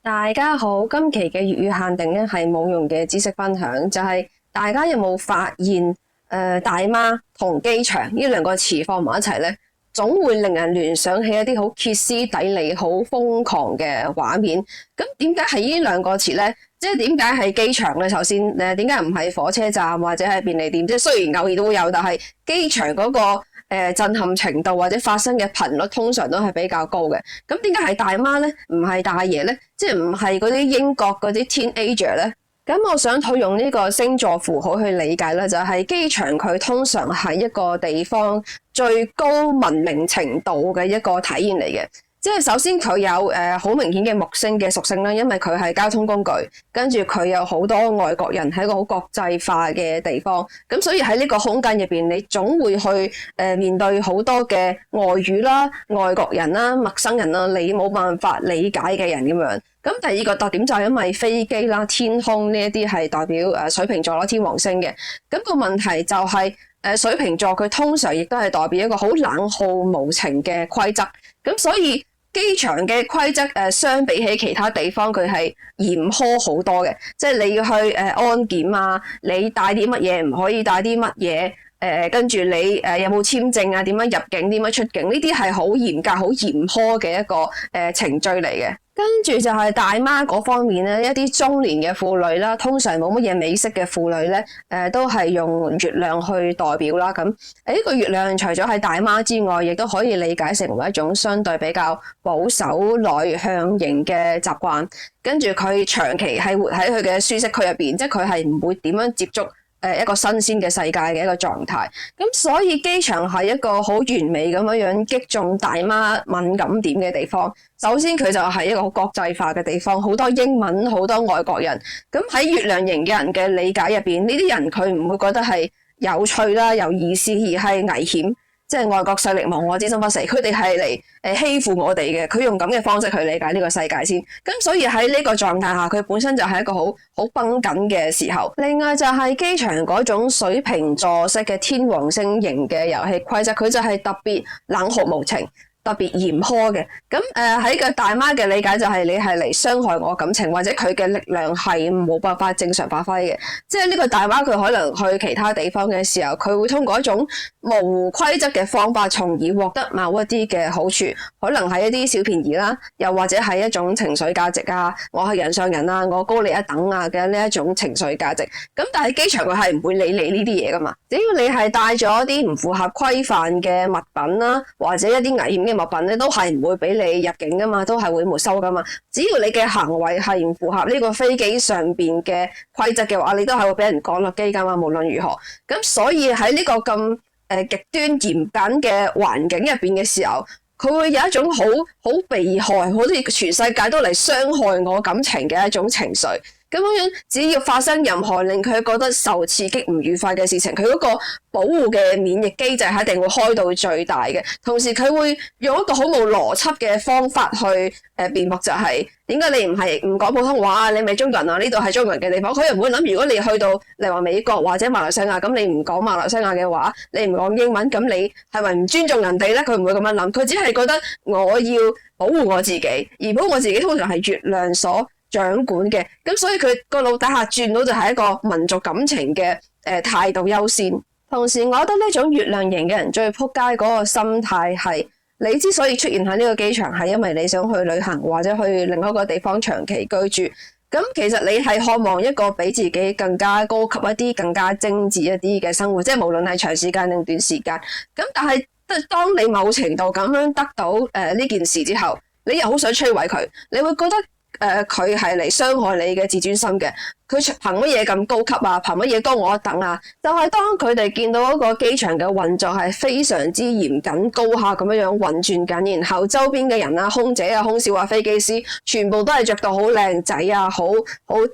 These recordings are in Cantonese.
大家好，今期嘅粵語限定咧係冇用嘅知識分享，就係大家有冇發現大媽同機場呢兩個詞放埋一齊咧，總會令人聯想起一啲好歇斯底里、好瘋狂嘅畫面。咁點解係呢兩個詞咧？即係點解係機場咧？首先點解唔係火車站或者係便利店？即係雖然偶爾都會有，但係機場嗰個震撼程度或者發生嘅頻率通常都係比較高嘅。咁點解係大媽咧？唔係大爺咧？即係唔係嗰啲英國嗰啲 teenager 咧？咁我想套用呢個星座符號去理解咧，就係機場佢通常係一個地方最高文明程度嘅一個體現嚟嘅。即係首先佢有好明顯嘅木星嘅屬性啦，因為佢係交通工具，跟住佢有好多外國人喺一個好國際化嘅地方，咁所以喺呢個空間入邊，你總會去面對好多嘅外語啦、外國人啦、陌生人啦，你冇辦法理解嘅人咁樣。咁第二個特點就係因為飛機啦、天空呢一啲係代表水瓶座啦、天王星嘅，咁個問題就係水瓶座佢通常亦都係代表一個好冷酷無情嘅規則，咁所以機場嘅規則相比起其他地方佢係嚴苛好多嘅，即係你要去安檢啊，你帶啲乜嘢唔可以帶啲乜嘢，跟住你有冇簽證啊，點樣入境點樣出境，呢啲係好嚴格好嚴苛嘅一個程序嚟嘅。跟住就係大媽嗰方面咧，一啲中年嘅婦女啦，通常冇乜嘢美色嘅婦女咧，都係用月亮去代表啦。咁呢個月亮除咗係大媽之外，亦都可以理解成為一種相對比較保守內向型嘅習慣。跟住佢長期係活喺佢嘅舒適區入邊，即係佢係唔會點樣接觸一個新鮮嘅世界嘅一個狀態，咁所以機場係一個好完美咁樣擊中大媽敏感點嘅地方。首先佢就係一個好國際化嘅地方，好多英文，好多外國人。咁喺月亮型嘅人嘅理解入邊，呢啲人佢唔會覺得係有趣啦、有意思，而係危險。即係外國勢力亡我之心不死，佢哋係嚟欺負我哋嘅，佢用咁嘅方式去理解呢個世界先。咁所以喺呢個狀態下，佢本身就係一個好繃緊嘅時候。另外就係機場嗰種水瓶座式嘅天王星型嘅遊戲規則，佢就係特別冷酷無情，特別嚴苛嘅。咁喺個大媽嘅理解就係你係嚟傷害我感情，或者佢嘅力量係冇辦法正常發揮嘅。即係呢個大媽佢可能去其他地方嘅時候，佢會通過一種模糊規則嘅方法，從而獲得某一啲嘅好處，可能係一啲小便宜啦，又或者係一種情緒價值啊，我係人上人啊，我高你一等啊嘅呢一種情緒價值。咁但係機場佢係唔會理你呢啲嘢噶嘛，只要你係帶咗一啲唔符合規範嘅物品啦，或者一啲危險嘅物品咧，都係唔會俾你入境噶嘛，都係會沒收噶嘛。只要你嘅行為係唔符合呢個飛機上邊嘅規則嘅話，你都係會俾人趕落機噶嘛，無論如何。咁所以喺呢個咁極端嚴謹嘅環境入邊嘅時候，佢會有一種好被害，好似全世界都嚟傷害我感情嘅一種情緒。咁樣只要發生任何令佢覺得受刺激唔愉快嘅事情，佢嗰個保護嘅免疫機制係一定會開到最大嘅。同時佢會用一個好冇邏輯嘅方法去辯駁，就係點解你唔講普通話，你咪中國人啊？呢度係中國人嘅地方。佢又唔會諗，如果你去到例如話美國或者馬來西亞，咁你唔講馬來西亞嘅話，你唔講英文，咁你係咪唔尊重人哋咧？佢唔會咁樣諗，佢只係覺得我要保護我自己，而保護我自己通常係月亮所掌管嘅。咁所以佢個腦底下轉到就係一個民族感情嘅態度優先。同時我覺得呢種月亮型嘅人最撲街嗰個心態係，你之所以出現喺呢個機場係因為你想去旅行或者去另一個地方長期居住，咁其實你係渴望一個比自己更加高級一啲、更加精緻一啲嘅生活，即係無論係長時間定短時間。咁但係當你某程度咁樣得到呢件事之後，你又好想摧毀佢，你會覺得佢係嚟傷害你嘅自尊心嘅。佢憑乜嘢咁高級啊？憑乜嘢高我一等啊？就係當佢哋見到一個機場嘅運作係非常之嚴謹高效咁樣運轉緊，然後周邊嘅人啊、空姐啊、空少啊、飛機師全部都係着到好靚仔啊、好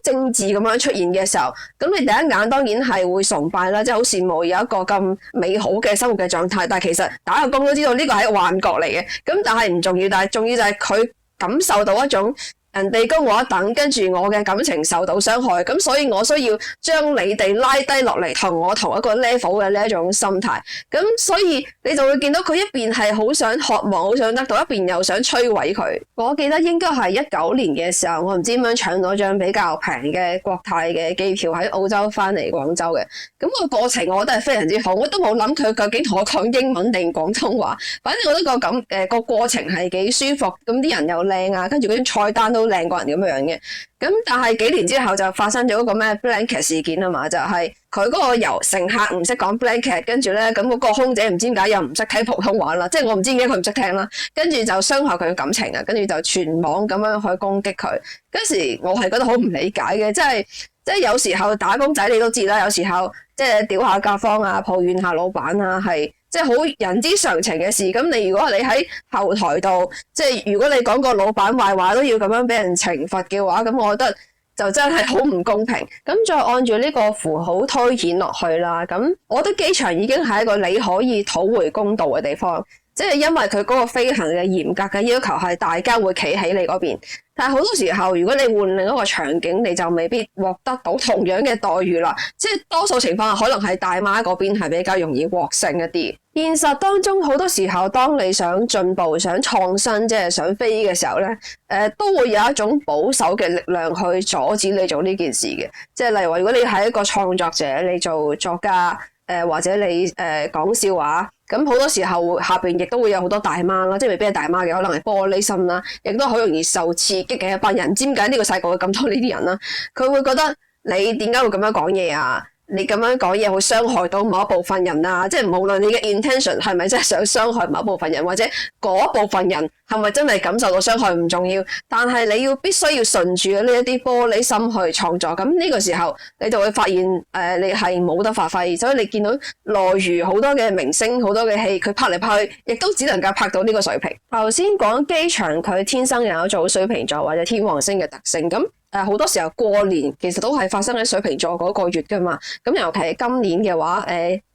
精緻咁樣出現嘅時候，咁你第一眼當然係會崇拜啦，即係好羨慕有一個咁美好嘅生活嘅狀態。但係其實打個工都知道呢個係幻覺嚟嘅。咁但係唔重要，但係重要就係佢感受到一種人哋高我一等，跟住我嘅感情受到傷害，咁所以我需要將你哋拉低落嚟，同我同一個 level 嘅呢一種心態。咁所以你就會見到佢一邊係好想渴望，好想得到，一邊又想摧毀佢。我記得應該係19年嘅時候，我唔知點樣搶到張比較平嘅國泰嘅機票喺澳洲翻嚟廣州嘅。咁個過程我覺得係非常之好，我都冇諗佢究竟同我講英文定廣東話，反正我覺得個過程係幾舒服，咁啲人又靚啊，跟住嗰啲菜單都靚過人咁樣嘅。咁但係幾年之後就發生咗一個咩 blanket 事件啊嘛，就係佢嗰個遊乘客唔識講 blanket， 跟住咧咁嗰個空姐唔知點解又唔識睇普通話啦，即係我唔知點解佢唔識聽啦，跟住就傷害佢嘅感情啊，跟住就全網咁樣去攻擊佢。嗰時我係覺得好唔理解嘅，即係有時候打工仔你都知啦，有時候即係屌下甲方啊，抱怨下老闆啊，係即係好人之常情嘅事。咁你如果你喺後台度，即係如果你講個老闆壞話都要咁樣俾人懲罰嘅話，咁我覺得就真係好唔公平。咁再按住呢個符號推演落去啦，咁我覺得機場已經係一個你可以討回公道嘅地方，即係因為佢嗰個飛行嘅嚴格嘅要求係大家會企喺你嗰邊。但係好多時候，如果你換另一個場景，你就未必獲得到同樣嘅待遇啦。即係多數情況下，可能係大媽嗰邊係比較容易獲勝一啲。現實當中好多時候，當你想進步、想創新，即係想飛嘅時候咧，都會有一種保守嘅力量去阻止你做呢件事嘅。即係例如話，如果你係一個創作者，你做作家，或者你講笑話。咁好多時候下邊亦都會有好多大媽啦，即係未必係大媽嘅，可能係玻璃心啦，亦都好容易受刺激嘅一班人。唔知點解呢個世界會咁多呢啲人啦？佢會覺得你點解會咁樣講嘢啊？你咁樣講嘢會傷害到某一部分人啊！即係無論你嘅 intention 係咪真係想傷害某一部分人，或者嗰部分人係咪真係感受到傷害唔重要，但係你必須要順住呢一啲玻璃心去創作。咁呢個時候你就會發現你係冇得發揮。所以你見到例如好多嘅明星、好多嘅戲，佢拍嚟拍去，亦都只能夠拍到呢個水平。頭先講機場，佢天生有一組水瓶座或者天王星嘅特性。咁好多時候過年其實都係發生喺水瓶座嗰個月噶嘛，咁尤其係今年嘅話，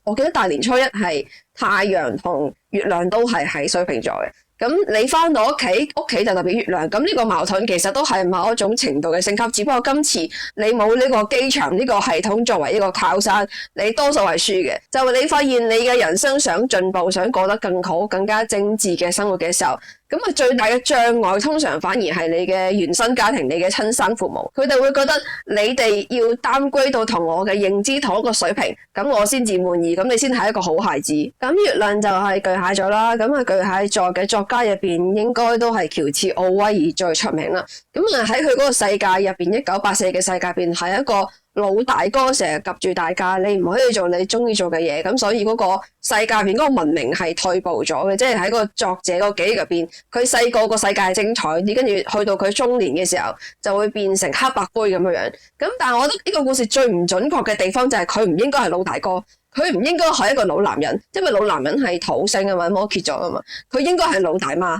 我記得大年初一係太陽同月亮都係喺水瓶座嘅。咁你翻到屋企就特別月亮，咁呢個矛盾其實都係某一種程度嘅升級，只不過今次你冇呢個機場呢個系統作為一個靠山，你多數係輸嘅。就你發現你嘅人生想進步，想過得更好、更加精緻嘅生活嘅時候，咁最大嘅障礙通常反而係你嘅原生家庭、你嘅親生父母，佢哋會覺得你哋要downgrade到同我嘅認知同一個水平，咁我先至滿意，咁你先係一個好孩子。咁月亮就係巨蟹座啦，咁巨蟹座嘅作家入邊應該都係喬治奧威爾最出名啦。咁喺佢嗰個世界入邊，1984嘅世界入邊係一個老大哥成日夾住大家，你唔可以做你中意做嘅嘢，咁所以嗰個世界入邊嗰個文明係退步咗嘅，即係喺個作者個記憶入邊，佢細個世界係精彩啲，跟住去到佢中年嘅時候就會變成黑白灰咁樣樣。咁但係我覺得呢個故事最唔準確嘅地方就係佢唔應該係老大哥，佢唔應該係一個老男人，因為老男人係土星啊嘛，摩羯座啊嘛，佢應該係老大媽。